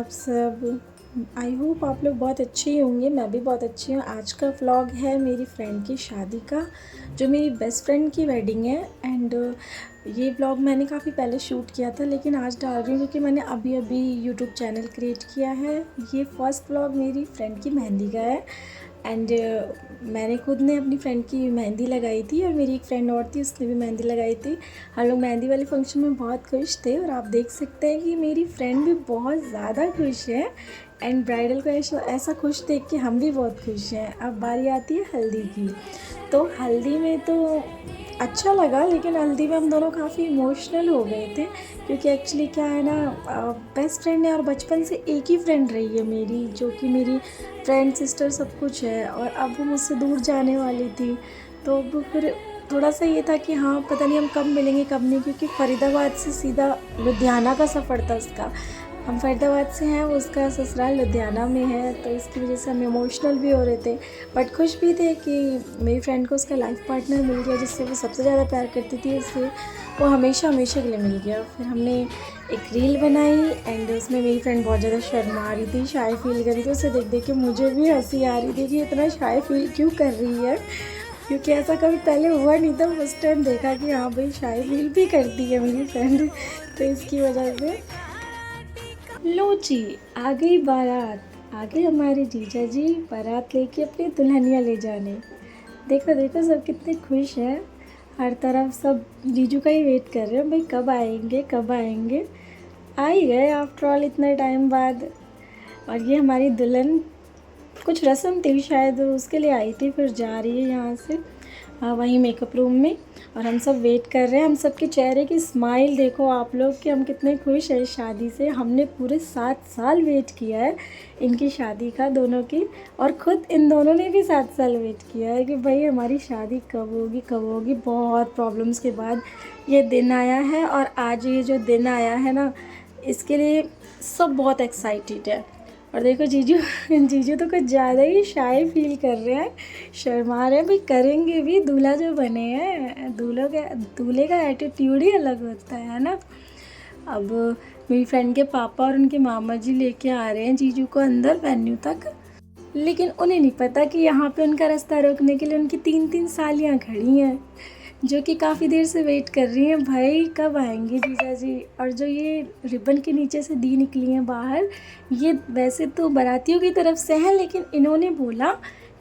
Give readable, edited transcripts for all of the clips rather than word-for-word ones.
आप सब? I hope आप लोग बहुत अच्छे ही होंगे। मैं भी बहुत अच्छी हूँ। आज का व्लॉग है मेरी फ्रेंड की शादी का, जो मेरी बेस्ट फ्रेंड की वेडिंग है। एंड ये व्लॉग मैंने काफ़ी पहले शूट किया था, लेकिन आज डाल रही हूँ क्योंकि मैंने अभी अभी यूट्यूब चैनल क्रिएट किया है। ये फर्स्ट व्लॉग मेरी फ्रेंड की मेहंदी का है। एंड मैंने खुद ने अपनी फ्रेंड की मेहंदी लगाई थी, और मेरी एक फ्रेंड और थी, उसने भी मेहंदी लगाई थी। हम लोग मेहंदी वाले फंक्शन में बहुत खुश थे, और आप देख सकते हैं कि मेरी फ्रेंड भी बहुत ज़्यादा खुश है। एंड ब्राइडल को ऐसा खुश देख के हम भी बहुत खुश हैं। अब बारी आती है हल्दी की। तो हल्दी में तो अच्छा लगा, लेकिन हल्दी में हम दोनों काफ़ी इमोशनल हो गए थे, क्योंकि एक्चुअली क्या है ना, बेस्ट फ्रेंड है और बचपन से एक ही फ्रेंड रही है मेरी, जो कि मेरी फ्रेंड सिस्टर सब कुछ है। और अब वो मुझसे दूर जाने वाली थी, तो अब फिर थोड़ा सा ये था कि हाँ, पता नहीं हम कब मिलेंगे कब नहीं, क्योंकि फरीदाबाद से सीधा लुधियाना का सफ़र था उसका। हम फरीदाबाद से हैं, उसका ससुराल लुधियाना में है, तो इसकी वजह से हम इमोशनल भी हो रहे थे, बट खुश भी थे कि मेरी फ्रेंड को उसका लाइफ पार्टनर मिल गया, जिससे वो सबसे ज़्यादा प्यार करती थी, उससे वो हमेशा हमेशा के लिए मिल गया। फिर हमने एक रील बनाई, एंड उसमें मेरी फ्रेंड बहुत ज़्यादा शर्मा रही थी, शाय फील कर रही थी। उसे देख देख के मुझे भी हंसी आ रही थी कि इतना शाय फील क्यों कर रही है, क्योंकि ऐसा कभी पहले हुआ नहीं था। फर्स्ट टाइम देखा कि हाँ भाई, शाय फील भी करती है मेरी फ्रेंड। तो इसकी वजह से लो जी, आ गई बारात। आ गए हमारे जीजा जी बारात लेके अपनी दुल्हनिया ले जाने। देखो देखो, सब कितने खुश हैं। हर तरफ सब जीजू का ही वेट कर रहे हैं, भाई कब आएंगे कब आएंगे। आ ही गए आफ्टर ऑल इतने टाइम बाद। और ये हमारी दुल्हन, कुछ रस्म थी शायद, उसके लिए आई थी, फिर जा रही है यहाँ से वहीं मेकअप रूम में। और हम सब वेट कर रहे हैं। हम सब के चेहरे की स्माइल देखो आप लोग, कि हम कितने खुश हैं इस शादी से। हमने पूरे 7 साल वेट किया है इनकी शादी का, दोनों की। और ख़ुद इन दोनों ने भी 7 साल वेट किया है कि भाई हमारी शादी कब होगी कब होगी। बहुत प्रॉब्लम्स के बाद ये दिन आया है, और आज ये जो दिन आया है ना, इसके लिए सब बहुत एक्साइटेड है। और देखो जीजू जीजू तो कुछ ज़्यादा ही शाय फील कर रहे हैं, शर्मा रहे हैं। भाई करेंगे भी, दूल्हा जो बने हैं, दूल्हे का एटीट्यूड ही अलग होता है ना। अब मेरी फ्रेंड के पापा और उनके मामा जी लेके आ रहे हैं जीजू को अंदर वेन्यू तक, लेकिन उन्हें नहीं पता कि यहाँ पे उनका रास्ता रोकने के लिए उनकी 3-3 सालियाँ खड़ी हैं, जो कि काफ़ी देर से वेट कर रही हैं, भाई कब आएंगे जीजा जी। और जो ये रिबन के नीचे से दी निकली हैं बाहर, ये वैसे तो बारातियों की तरफ से हैं, लेकिन इन्होंने बोला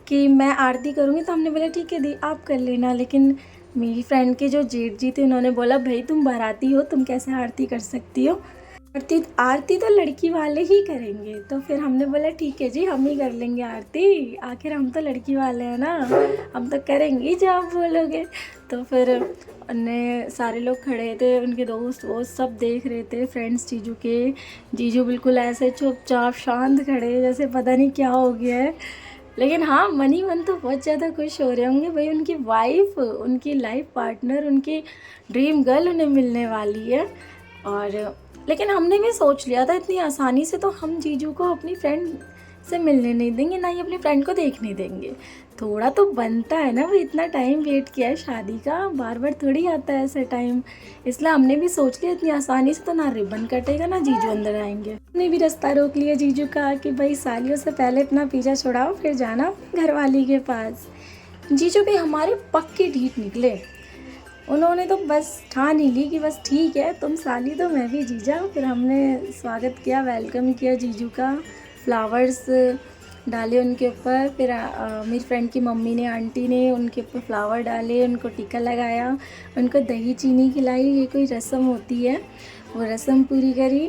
कि मैं आरती करूँगी, तो हमने बोला ठीक है दी आप कर लेना। लेकिन मेरी फ्रेंड के जो जेठ जी थे, उन्होंने बोला भाई तुम बाराती हो, तुम कैसे आरती कर सकती हो, आरती तो लड़की वाले ही करेंगे। तो फिर हमने बोला ठीक है जी, हम ही कर लेंगे आरती, आखिर हम तो लड़की वाले हैं ना, हम तो करेंगे जो आप बोलोगे। तो फिर उन्हें सारे लोग खड़े थे, उनके दोस्त वो सब देख रहे थे, फ्रेंड्स जीजू के। जीजू बिल्कुल ऐसे चुपचाप शांत खड़े, जैसे पता नहीं क्या हो गया है। लेकिन हाँ, मन ही मन तो बहुत ज़्यादा खुश हो रहे होंगे, भाई उनकी वाइफ, उनकी लाइफ पार्टनर, उनकी ड्रीम गर्ल उन्हें मिलने वाली है। और लेकिन हमने भी सोच लिया था, इतनी आसानी से तो हम जीजू को अपनी फ्रेंड से मिलने नहीं देंगे, ना ही अपनी फ्रेंड को देखने देंगे। थोड़ा तो बनता है ना, वो इतना टाइम वेट किया है शादी का, बार बार थोड़ी आता है ऐसा टाइम। इसलिए हमने भी सोच लिया इतनी आसानी से तो ना रिबन कटेगा ना जीजू अंदर आएंगे। हमने भी रास्ता रोक लिया जीजू का कि भाई सालियों से पहले अपना पीछा छुड़ाओ, फिर जाना घरवाली के पास। जीजू भी हमारे पक्के ढीठ निकले। उन्होंने तो बस ठान ही ली कि बस ठीक है, तुम साली तो मैं भी जीजा। फिर हमने स्वागत किया, वेलकम किया जीजू का, फ्लावर्स डाले उनके ऊपर। फिर मेरी फ्रेंड की मम्मी ने, आंटी ने उनके ऊपर फ्लावर डाले, उनको टीका लगाया, उनको दही चीनी खिलाई। ये कोई रस्म होती है, वो रस्म पूरी करी।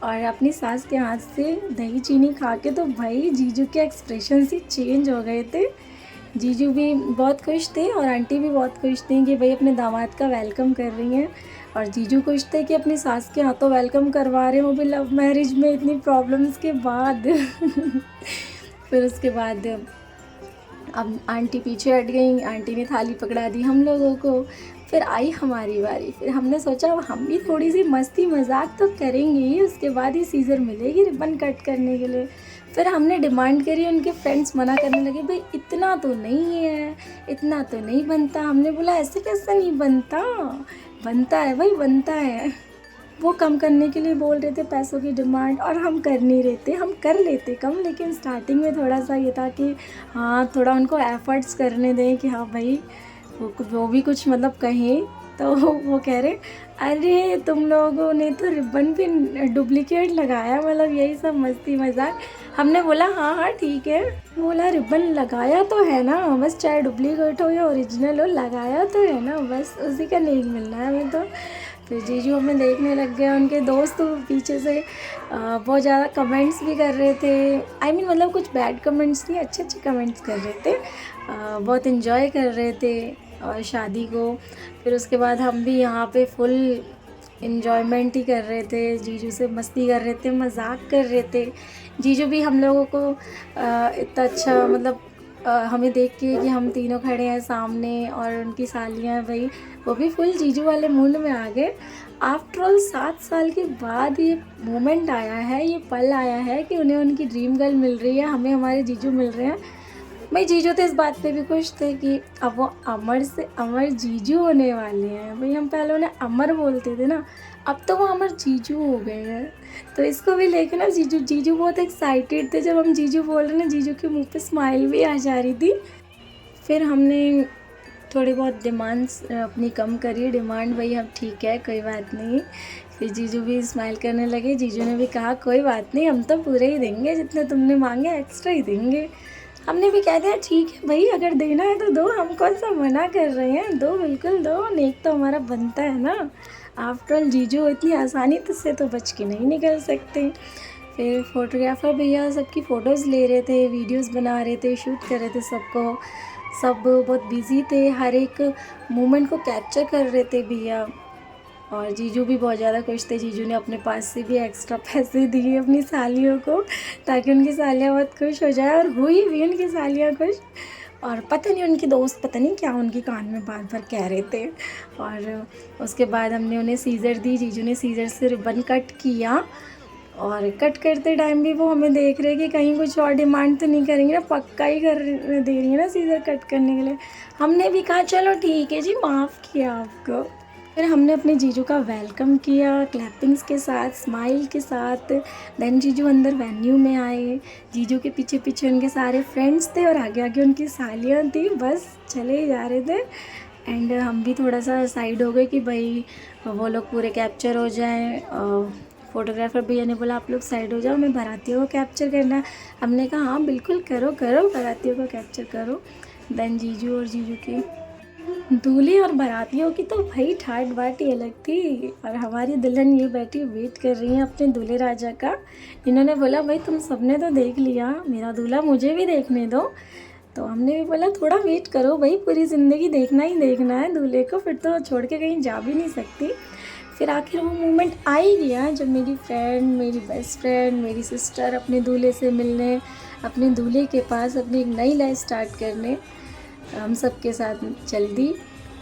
और अपनी सास के हाथ से दही चीनी खा के तो भाई जीजू के एक्सप्रेशन ही चेंज हो गए थे। जीजू भी बहुत खुश थे, और आंटी भी बहुत खुश थी कि भाई अपने दामाद का वेलकम कर रही हैं। और जीजू खुश थे कि अपनी सास के हाथों वेलकम करवा रहे हैं, वो भी लव मैरिज में इतनी प्रॉब्लम्स के बाद। फिर उसके बाद अब आंटी पीछे हट गई, आंटी ने थाली पकड़ा दी हम लोगों को। फिर आई हमारी बारी। फिर हमने सोचा हम भी थोड़ी सी मस्ती मजाक तो करेंगे ही, उसके बाद ही सीज़र मिलेगी रिबन कट करने के लिए। फिर हमने डिमांड करी, उनके फ्रेंड्स मना करने लगे, भाई इतना तो नहीं है, इतना तो नहीं बनता। हमने बोला ऐसे कैसे नहीं बनता, बनता है भाई, बनता है। वो कम करने के लिए बोल रहे थे पैसों की डिमांड, और हम कर नहीं रहे थे। हम कर लेते कम, लेकिन स्टार्टिंग में थोड़ा सा ये था कि हाँ थोड़ा उनको एफ़र्ट्स करने दें कि हाँ भाई वो भी कुछ मतलब कहें। तो वो कह रहे अरे तुम लोगों ने तो रिबन भी डुप्लीकेट लगाया, मतलब यही सब मस्ती मजाक। हमने बोला हाँ हाँ ठीक है। बोला रिबन लगाया तो है ना, बस चाहे डुप्लीकेट हो या ओरिजिनल हो, लगाया तो है ना, बस उसी का नहीं मिलना है हमें तो। फिर जीजू हमें देखने लग गए, उनके दोस्त तो पीछे से बहुत ज़्यादा कमेंट्स भी कर रहे थे। मतलब कुछ बैड कमेंट्स नहीं, अच्छे अच्छे कमेंट्स कर रहे थे। बहुत इन्जॉय कर रहे थे और शादी को। फिर उसके बाद हम भी यहाँ पे फुल इन्जॉयमेंट ही कर रहे थे, जीजू से मस्ती कर रहे थे, मजाक कर रहे थे। जीजू भी हम लोगों को इतना अच्छा मतलब हमें देख के कि हम तीनों खड़े हैं सामने और उनकी सालियाँ भाई, वो भी फुल जीजू वाले मूड में आ गए। आफ्टर ऑल 7 साल के बाद ये मोमेंट आया है, ये पल आया है कि उन्हें उनकी ड्रीम गर्ल मिल रही है, हमें हमारे जीजू मिल रहे हैं। भाई जीजू तो इस बात पे भी खुश थे कि अब वो अमर से अमर जीजू होने वाले हैं। भाई हम पहले उन्हें अमर बोलते थे ना, अब तो वो अमर जीजू हो गए हैं। तो इसको भी लेके ना जीजू बहुत एक्साइटेड थे। जब हम जीजू बोल रहे ना, जीजू के मुंह पे स्माइल भी आ जा रही थी। फिर हमने थोड़ी बहुत डिमांड्स अपनी कम करी। डिमांड भाई अब ठीक है कोई बात नहीं। फिर जीजू भी स्माइल करने लगे। जीजू ने भी कहा कोई बात नहीं, हम तो पूरे ही देंगे, जितने तुमने मांगे एक्स्ट्रा ही देंगे। हमने भी कह दिया ठीक है भाई, अगर देना है तो दो, हम कौन सा मना कर रहे हैं, दो बिल्कुल दो, नेक तो हमारा बनता है ना। आफ्टर ऑल जीजू इतनी आसानी से तो बच के नहीं निकल सकते। फिर फोटोग्राफर भैया सबकी फ़ोटोज़ ले रहे थे, वीडियोस बना रहे थे, शूट कर रहे थे सबको। सब बहुत बिज़ी थे, हर एक मोमेंट को कैप्चर कर रहे थे भैया। और जीजू भी बहुत ज़्यादा खुश थे। जीजू ने अपने पास से भी एक्स्ट्रा पैसे दिए अपनी सालियों को, ताकि उनकी सालियाँ बहुत खुश हो जाए, और हुई भी उनकी सालियाँ खुश। और पता नहीं उनके दोस्त पता नहीं क्या उनके कान में बार बार कह रहे थे। और उसके बाद हमने उन्हें सीज़र दी। जीजू ने सीज़र से रिबन कट किया, और कट करते टाइम भी वो हमें देख रहे कि कहीं कुछ और डिमांड तो नहीं करेंगे ना, पक्का ही कर दे रही है ना सीज़र कट करने के लिए। हमने भी कहा चलो ठीक है जी, माफ़ किया आपको। फिर हमने अपने जीजू का वेलकम किया क्लैपिंग्स के साथ, स्माइल के साथ। देन जीजू अंदर वेन्यू में आए। जीजू के पीछे पीछे उनके सारे फ्रेंड्स थे और आगे आगे उनकी सालियाँ थी, बस चले ही जा रहे थे। एंड हम भी थोड़ा सा साइड हो गए कि भाई वो लोग पूरे कैप्चर हो जाएं। फ़ोटोग्राफ़र भैया ने बोला आप लोग साइड हो जाओ, मैं बारातियों को कैप्चर करना है। हमने कहा हाँ बिल्कुल करो करो, बारातियों को कैप्चर करो। देन जीजू और जीजू की दूल्हे और बारातियों की तो भाई ठाट बाट ही अलग थी। और हमारी दुल्हन ये बैठी वेट कर रही है अपने दूल्हे राजा का। इन्होंने बोला भाई तुम सबने तो देख लिया, मेरा दूल्हा मुझे भी देखने दो। तो हमने भी बोला थोड़ा वेट करो भाई, पूरी ज़िंदगी देखना ही देखना है दूल्हे को, फिर तो छोड़ के कहीं जा भी नहीं सकती। फिर आखिर वो मोमेंट आ ही गया जब मेरी फ्रेंड, मेरी बेस्ट फ्रेंड, मेरी सिस्टर अपने दूल्हे से मिलने, अपने दूल्हे के पास अपनी एक नई लाइफ स्टार्ट करने हम सब के साथ चल दी।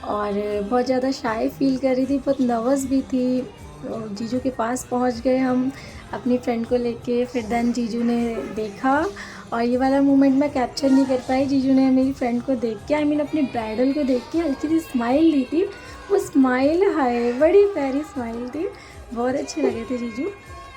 और बहुत ज़्यादा शाय फील कर रही थी, बहुत नर्वस भी थी। जीजू के पास पहुंच गए हम अपनी फ्रेंड को लेके। फिर देन जीजू ने देखा, और ये वाला मोमेंट मैं कैप्चर नहीं कर पाई। जीजू ने मेरी फ्रेंड को देख के अपनी ब्राइडल को देख के हल्की सी स्माइल दी थी। वो स्माइल हाय बड़ी प्यारी स्माइल थी, बहुत अच्छे लगे थे जीजू।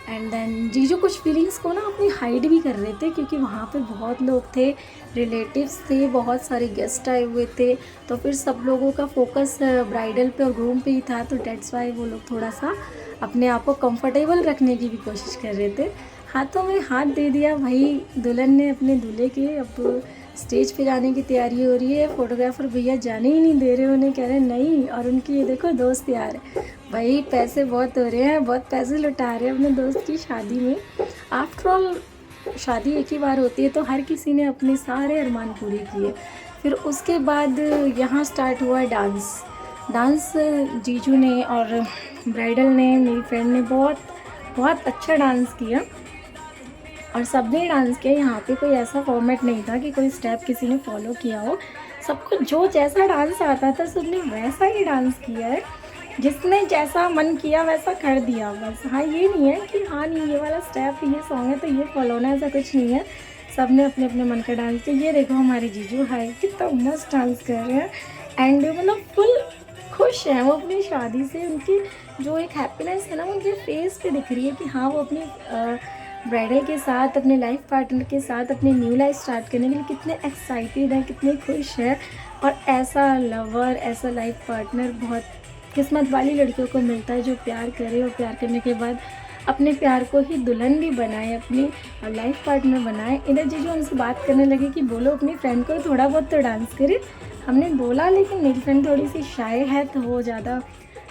एंड देन जीजू कुछ फीलिंग्स को ना अपनी हाइड भी कर रहे थे, क्योंकि वहाँ पे बहुत लोग थे, रिलेटिव्स थे, बहुत सारे गेस्ट आए हुए थे। तो फिर सब लोगों का फोकस ब्राइडल पे और ग्रूम पे ही था, तो डेट्स वाई वो लोग थोड़ा सा अपने आप को कंफर्टेबल रखने की भी कोशिश कर रहे थे। हाथों में हाथ दे दिया भाई दुल्हन ने अपने दूल्हे के। अब स्टेज पे जाने की तैयारी हो रही है। फ़ोटोग्राफ़र भैया जाने ही नहीं दे रहे, उन्हें कह रहे नहीं। और उनकी ये देखो दोस्त यार, भाई पैसे बहुत हो रहे हैं, बहुत पैसे लुटा रहे हैं अपने दोस्त की शादी में। आफ्टर ऑल शादी एक ही बार होती है, तो हर किसी ने अपने सारे अरमान पूरे किए। फिर उसके बाद यहाँ स्टार्ट हुआ डांस जीजू ने और ब्राइडल ने, मेरी फ्रेंड ने बहुत अच्छा डांस किया, और सबने डांस किया। यहाँ पे कोई ऐसा फॉर्मेट नहीं था कि कोई स्टेप किसी ने फॉलो किया हो। सबको जो जैसा डांस आता था सबने वैसा ही डांस किया है, जिसने जैसा मन किया वैसा कर दिया बस। हाँ ये नहीं है कि हाँ नहीं ये वाला स्टेप ये सॉन्ग है तो ये फॉलो होना, ऐसा कुछ नहीं है। सबने अपने अपने मन का डांस किया। ये देखो हमारे जीजू हाय कितना मस्त डांस कर रहे हैं, एंड मतलब फुल खुश हैं वो अपनी शादी से। उनकी जो एक हैप्पीनेस है ना उनके फेस पे दिख रही है कि हाँ वो अपनी ब्राइडल के साथ, अपने लाइफ पार्टनर के साथ अपनी न्यू लाइफ स्टार्ट करने के लिए कितने एक्साइटेड हैं, कितने खुश हैं। और ऐसा लवर, ऐसा लाइफ पार्टनर बहुत किस्मत वाली लड़कियों को मिलता है जो प्यार करे और प्यार करने के बाद अपने प्यार को ही दुल्हन भी बनाए, अपनी लाइफ पार्टनर बनाए। इधर जीजू हमसे बात करने लगे कि बोलो अपनी फ्रेंड को थोड़ा बहुत तो डांस करे। हमने बोला, लेकिन मेरी फ्रेंड थोड़ी सी शाय है तो वो ज़्यादा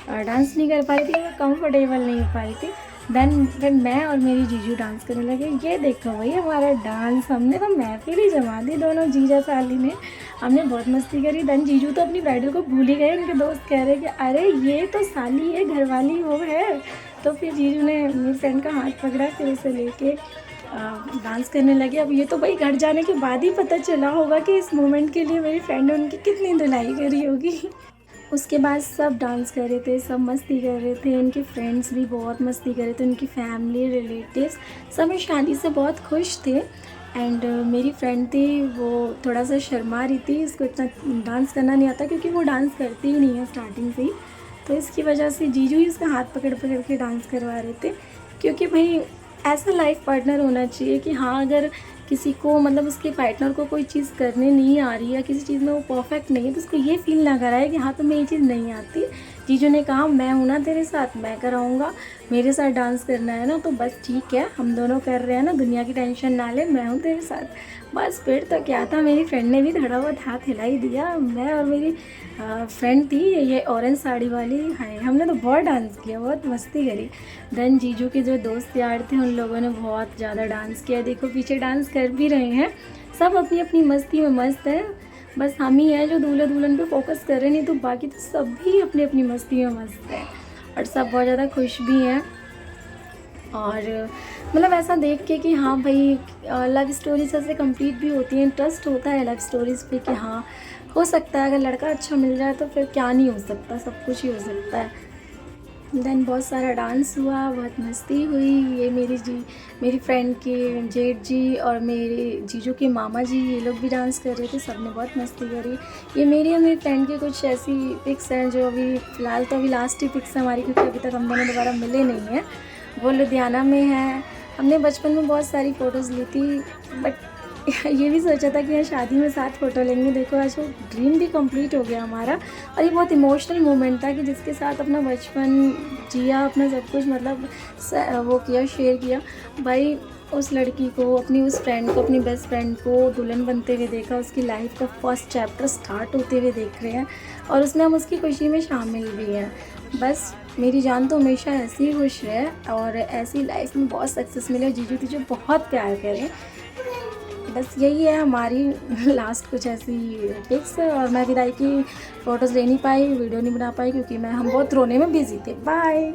डांस नहीं कर पा रही थी, वो कंफर्टेबल नहीं हो पा रही थी। देन फिर मैं और मेरी जीजू डांस करने लगे। ये देखो भाई हमारा डांस, हमने तो महफिल ही जमा दी दोनों जीजा साली ने। हमने बहुत मस्ती करी। देन जीजू तो अपनी ब्राइडल को भूल ही गए। उनके दोस्त कह रहे कि अरे ये तो साली है, घरवाली वो है। तो फिर जीजू ने मेरी फ्रेंड का हाथ पकड़ा, फिर उसे लेके डांस करने लगे। अब ये तो भाई घर जाने के बाद ही पता चला होगा कि इस मोमेंट के लिए मेरी फ्रेंड ने उनकी कितनी धुलाई करी होगी। उसके बाद सब डांस कर रहे थे, सब मस्ती कर रहे थे। उनके फ्रेंड्स भी बहुत मस्ती कर रहे थे, उनकी फैमिली, रिलेटिव्स सब इस शादी से बहुत खुश थे। एंड मेरी फ्रेंड थी वो थोड़ा सा शर्मा रही थी, उसको इतना डांस करना नहीं आता क्योंकि वो डांस करती ही नहीं है स्टार्टिंग से ही। तो इसकी वजह से जीजू ही उसका हाथ पकड़ पकड़ के डांस करवा रहे थे। क्योंकि भाई ऐसा लाइफ पार्टनर होना चाहिए कि हाँ अगर किसी को मतलब उसके पार्टनर को कोई चीज़ करने नहीं आ रही है, किसी चीज़ में वो परफेक्ट नहीं है, तो उसको ये फील ना कराए कि हाँ तुम्हें ये चीज़ नहीं आती। जीजू ने कहा मैं हूँ ना तेरे साथ, मैं कराऊँगा, मेरे साथ डांस करना है ना तो बस ठीक है, हम दोनों कर रहे हैं ना, दुनिया की टेंशन ना ले, मैं हूँ तेरे साथ। बस फिर तो क्या था, मेरी फ्रेंड ने भी थोड़ा बहुत हाथ हिला ही दिया। मैं और मेरी फ्रेंड थी ये ऑरेंज साड़ी वाली, है हमने तो बहुत डांस किया, बहुत मस्ती करी। देन जीजू के जो दोस्त यार थे उन लोगों ने बहुत ज़्यादा डांस किया। देखो पीछे डांस कर भी रहे हैं, सब अपनी अपनी मस्ती में मस्त है। बस हम ही हैं जो दूल्हा दुल्हन पे फोकस कर रहे हैं, नहीं तो बाकी तो सभी अपनी अपनी मस्ती में मस्त है और सब बहुत ज़्यादा खुश भी हैं। और मतलब ऐसा देख के कि हाँ भाई लव स्टोरीज ऐसे कंप्लीट भी होती हैं, इंटरेस्ट होता है लव स्टोरीज़ पे कि हाँ हो सकता है अगर लड़का अच्छा मिल जाए तो फिर क्या नहीं हो सकता, सब कुछ ही हो सकता है। देन बहुत सारा डांस हुआ, बहुत मस्ती हुई। ये मेरी फ्रेंड के जेठ जी और मेरे जीजू के मामा जी ये लोग भी डांस कर रहे थे, सब ने बहुत मस्ती करी। ये मेरी और मेरी फ्रेंड की कुछ ऐसी पिक्स हैं जो अभी फ़िलहाल तो अभी लास्ट ही पिक्स है हमारी, क्योंकि अभी तक हम दोनों दोबारा मिले नहीं हैं। वो लुधियाना में है। हमने बचपन में बहुत सारी फ़ोटोज़ ली थी, बट ये भी सोचा था कि यहाँ शादी में साथ फ़ोटो लेंगे। देखो आज वो ड्रीम भी कंप्लीट हो गया हमारा। और ये बहुत इमोशनल मोमेंट था कि जिसके साथ अपना बचपन जिया, अपना सब कुछ मतलब वो किया, शेयर किया। भाई उस लड़की को, अपनी उस फ्रेंड को, अपनी बेस्ट फ्रेंड को दुल्हन बनते हुए देखा, उसकी लाइफ का फर्स्ट चैप्टर स्टार्ट होते हुए देख रहे हैं और उसमें हम उसकी खुशी में शामिल भी हैं। बस मेरी जान तो हमेशा ऐसी ही खुश रहे और ऐसी लाइफ में बहुत सक्सेस मिले। जीजू तुझे बहुत प्यार करें। बस यही है हमारी लास्ट कुछ ऐसी पिक्स। और मैं विदाई की फ़ोटोज़ ले नहीं पाई, वीडियो नहीं बना पाई क्योंकि हम बहुत रोने में बिज़ी थे। बाय।